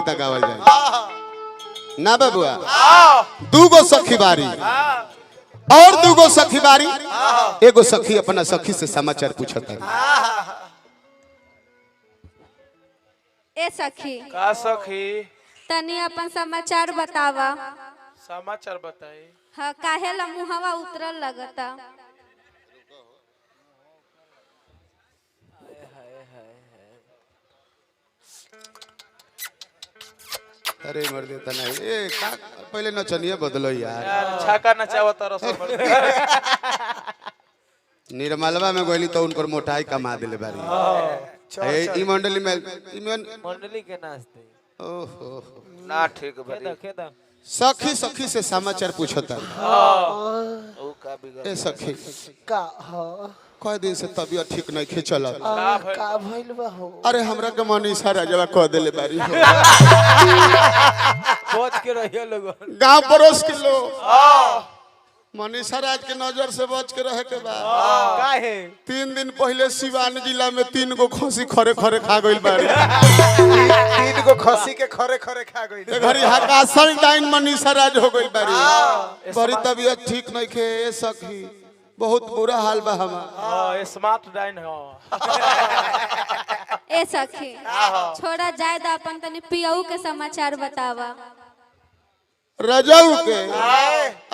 गीत गावल जाए ना बबुआ। दूगो सखी बारी और दूगो सखी बारी। एगो सखी अपना सखी से समाचार पूछता है। ए सखी का सखी तनी अपन समाचार बतावा। समाचार बताई। हाँ काहे ला मुहवा उतरल लगता। अरे मर देता नहीं ए का पहले नचनिया बदलो यार। छाका नचावत रस निर्मलवा में गइली तो उनकर मोटाई कमा दिले बारी। ई मंडली में मंडली के नाचते ओहो ना ठीक बड़ी खेदा सखी सखी से समाचार पूछता ओ का बिगड़ ए सखी का कई दिन से तबीयत ठीक नहीं खे चलत। का भइल बा हो। अरे हमरा के मन इशारा जवा कह देले बारी हो। बच के रहिए लोग। गांव पड़ोस के लोग मनीषा राज के नजर से बच के रहे के बाद काहे 3 दिन पहले सिवान जिला में 3 गो खसी खरे खरे खा गइल बारी। 3 गो खसी के खरे खरे खा गई। ए घरी हकासल डाइन मनीषा राज हो गइल बारी। बड़ी तबीयत ठीक नहीं खे ए सखी बहुत बुरा हाल बा हमार। स्मार्ट डाइन हो। ए सखी छोड़ा जाए दा अपन तनी पियऊ के समाचार बतावा। रजऊ के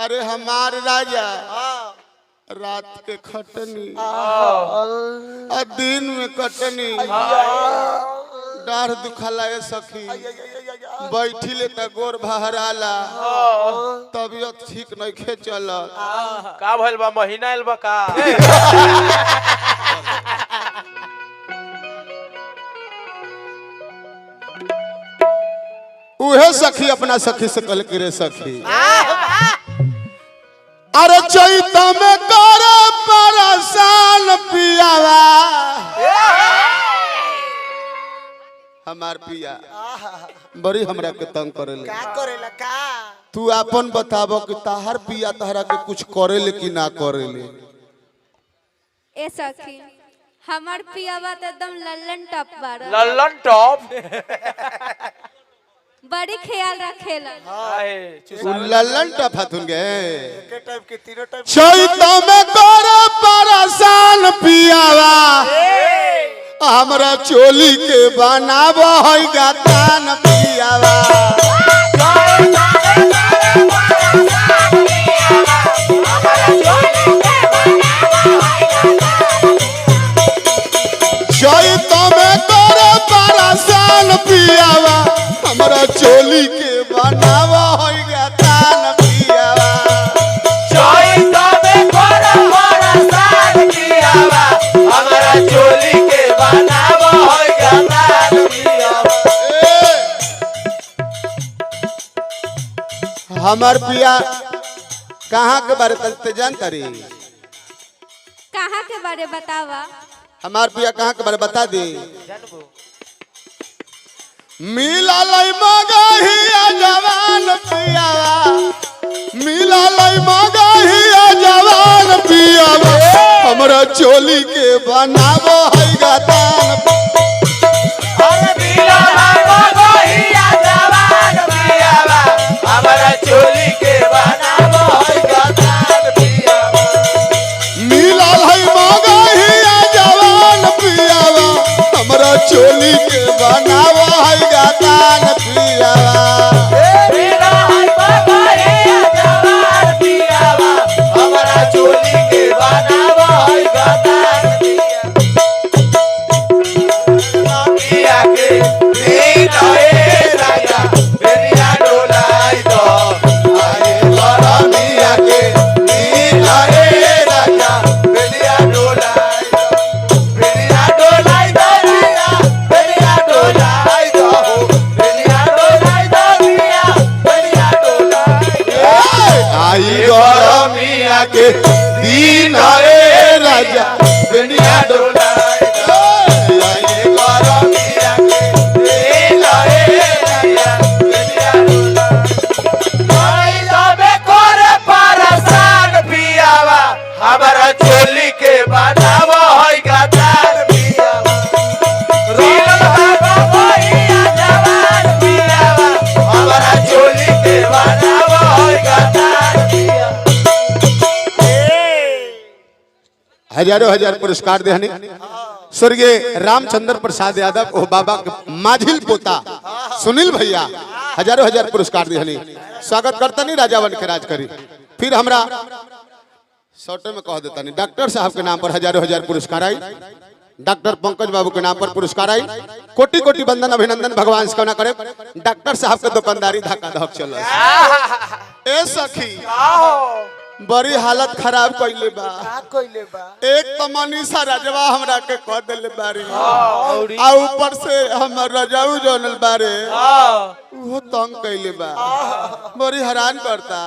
अरे हमार राजा रात के खटनी और दिन में कटनी डाढ़ दुखाला ए सखी बैठी ले त गोर बहराला तबीयत ठीक नहीं खे चलत। का भइल बा महीना आइल बा का उहे सखी अपना सखी से कल के रे सखी अरे चैत में कर परेशान पियावा हमार पिया बड़ी हमरा के तंग करेले। का करेला का तू अपन बताबो कि ताहर पिया तहरा के कुछ करेले कि ना करेले। ए सखी हमार पियावा तो एकदम लल्लन टप बाड़ा। लल्लन टॉप बड़ी ख्याल रखेला। हाय लल्लन टफाथुन गे के टाइप के तीनों टाइप चैत में कर परेशान पियावा हमरा चोली के बनाबो है गातान पियावा। चैत में कर परेशान पियावा हमरा चोली के बनाबो है गातान पियावा। चैत में कर परेशान पियावा हमरा चोली के बनावो है गातान पियावा। हमार पिया कहाँ के बारे में जानता रही। कहाँ के बारे बतावा। हमार पिया कहाँ के बारे बता दी। जानबो मिला लई मगहिया जवान पियावा मिला लई मगहिया जवान पियावा हमरा चोली के बनाबो है गातान। अरे मिला मगहिया जवान पियावा हमरा चोली के बनावो है गातान पियावा। मिला लई मगहिया जवान पियावा हमरा चोली के बनाबो है गातान पियावा। मिला मगहिया जवान पियावा हमरा चोली के बनावो है गातान पियावा। पिया के नींद हजारों हजार पुरस्कार देहनी स्वर्गीय रामचंद्र प्रसाद यादव ओ बाबा के माझिल पोता सुनील भैया हजारों हजार पुरस्कार देहनी स्वागत करता नहीं राजावन के राज करी। फिर हमरा शॉर्टे में कह देता नहीं डॉक्टर साहब के नाम पर हजारों हजार पुरस्कार आई, डॉक्टर पंकज बाबू के नाम पर पुरस्कार आई, कोटि कोटि वंदन अभिनंदन भगवान से कहना करे। डॉक्टर साहब के दुकानदारी धक्का धक चल ए सखी बड़ी हालत खराब कइले बा। एक तो मनीषा राजवा हमरा के कह देले बारी आ ऊपर से हम रजाऊ जोनल बारे वो तंग कइले बा, बड़ी हैरान करता।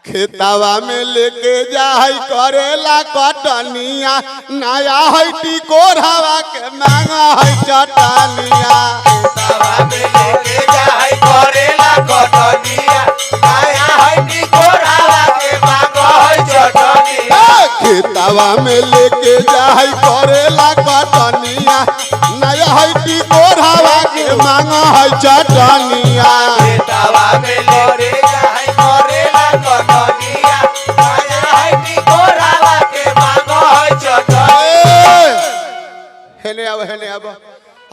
खेतावा में लेके जाई करेला कटनिया नया है टिकोरावा के मांगा है चटनिया। खेतावा में लेके जाई करेला कटनिया नया है टिकोरावा के मांगा है चटनिया। खेतावा में लेके जाई करेला कटनिया नया है टिकोरावा के मांगा है चटनिया। खेतावा में लेके जाई करेला कटनिया नया है टिकोरावा के मांगा है चटनिया। हेने अब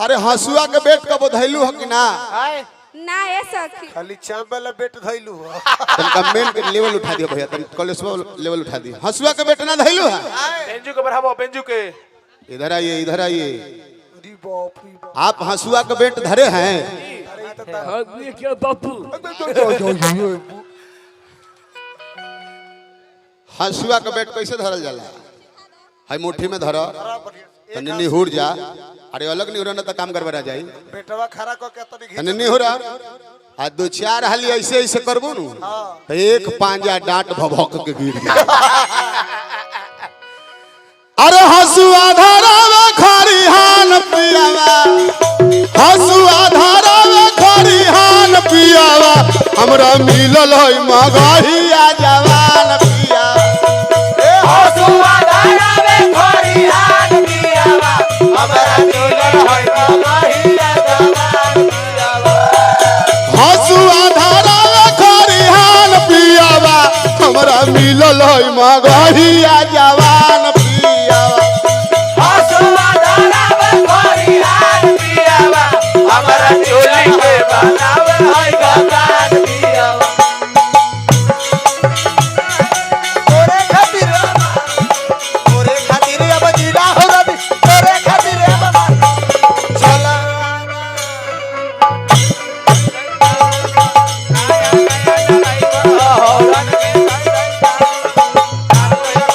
अरे हंसुआ के बेट कब धैलू हो कि ना? ना ए सखी खाली चाम वाला बेट धइलू हो। तनका मेन के लेवल उठा दियो भैया, तन कोलेस्ट्रॉल लेवल उठा दियो। हंसुआ के बेट ना धैलू है? बेंजू के बढ़ाओ बेंजू के। इधर आइए इधर आइए। अरे बाप रे बाप। आप हंसुआ के बेट धरे हैं? क्या बापू हंसुआ के बेट कैसे धरल जाला? हाय मुट्ठी में धरो तनी निहुर जा। अरे अलग निहुर ना तो काम गड़बड़ा जाई। बेटवा खड़ा क के तनी तनी निहुर आ दो चार हाली ऐसे ऐसे करबो नु तो एक पांजा डांट भभक के गिर जाए। अरे हंसुआ धरावे खरिहान पियावा, हंसुआ धरावे खरिहान पियावा हमरा मिलल है मगहिया जवान पिया। ए हसुआ धरावे खरिहान पियावा हमरा मिलल है मगहिया जवान पियावा। हंसुआ धरावे खरिहान पियावा हमरा मिलल है मगहिया जवान पियावा। हसुआ धरावे खरिहान पियावा हमरा चोली के बनावे है गदान पियावा। तोरे खातिर अब जिला हो रवि तोरे खातिर अब चला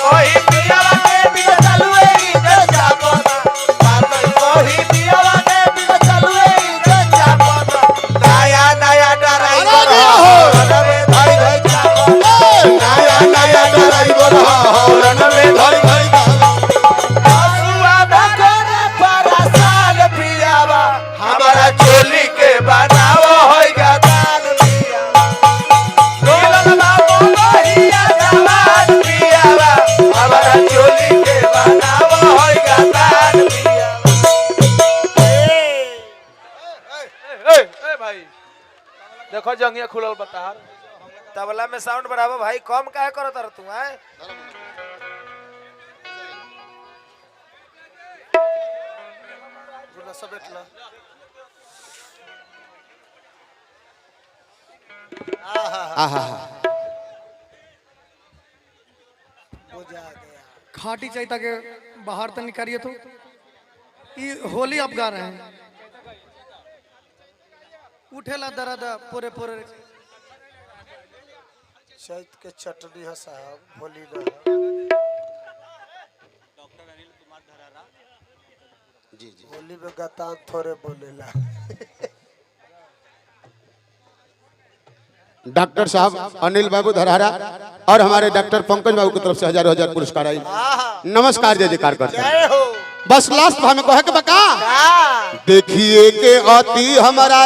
ओही पियावा के बिना चलुए इधर जापना ओही पियावा के बिना चलुए इधर जापना नया नया ड्राइवर रनवे धई धई जापना नया नया ड्राइवर रनवे धई धई हसुआ धरे परेशान पियावा हमारा चोली के बनावो होई गदान पियावा। डोलन बाबू बहिया जवान पियावा हमारा चोली के बनावो होई गदान पियावा। ए भाई देखो जंगिया खुलल बतार तबला में साउंड बढ़ावो भाई कम काहे करत रह तू हैं? गुना सब बैठला। आहा हो जा गया। खाटी चाहिए ताकि बाहर तक निकालिए तो ये होली आप गा रहे हैं उठेला दर्द पूरे पूरे चैत के चटनी है साहब होली में। जी जी होली में गतान थोड़े बोलेला। डॉक्टर साहब अनिल बाबू धरहरा और हमारे डॉक्टर पंकज बाबू की तरफ से हजारों हजार पुरस्कार आई। नमस्कार जय जयकार करते हैं। जय हो। बस लास्ट हमें कहे के बका देखिए के अति हमारा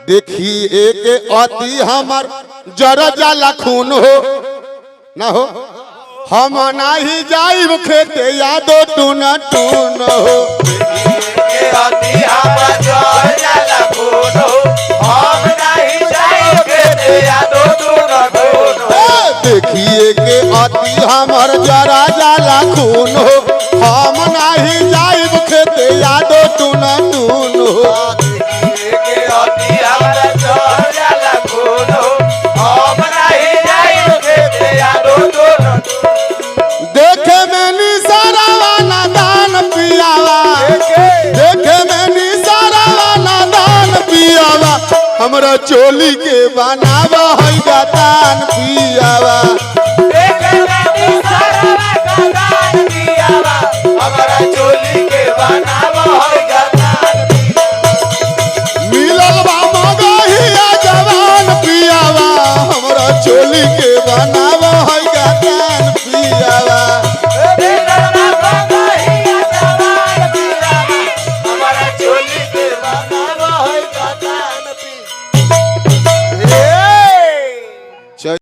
देखिए के अति हमर जरा जाला खून हो ना हो हम नाही जाई खेते यादो टून टून हो। के अति हवा जय जाला खून हम नहीं जाओगे यादो दूर दूर देखिए के अति हमर जरा जाला जाला खून हो हम नाही जाइब खेते यादो टून टून हो के अति हमरा चल जाला खून हो हम नाही जाई खेते यादो टून देखे में निसारावा नादान पियावा देखे में निसारावा नादान पियावा हमरा चोली के बनावा है गतान पियावा देखे में निसारावा गतान पियावा हमरा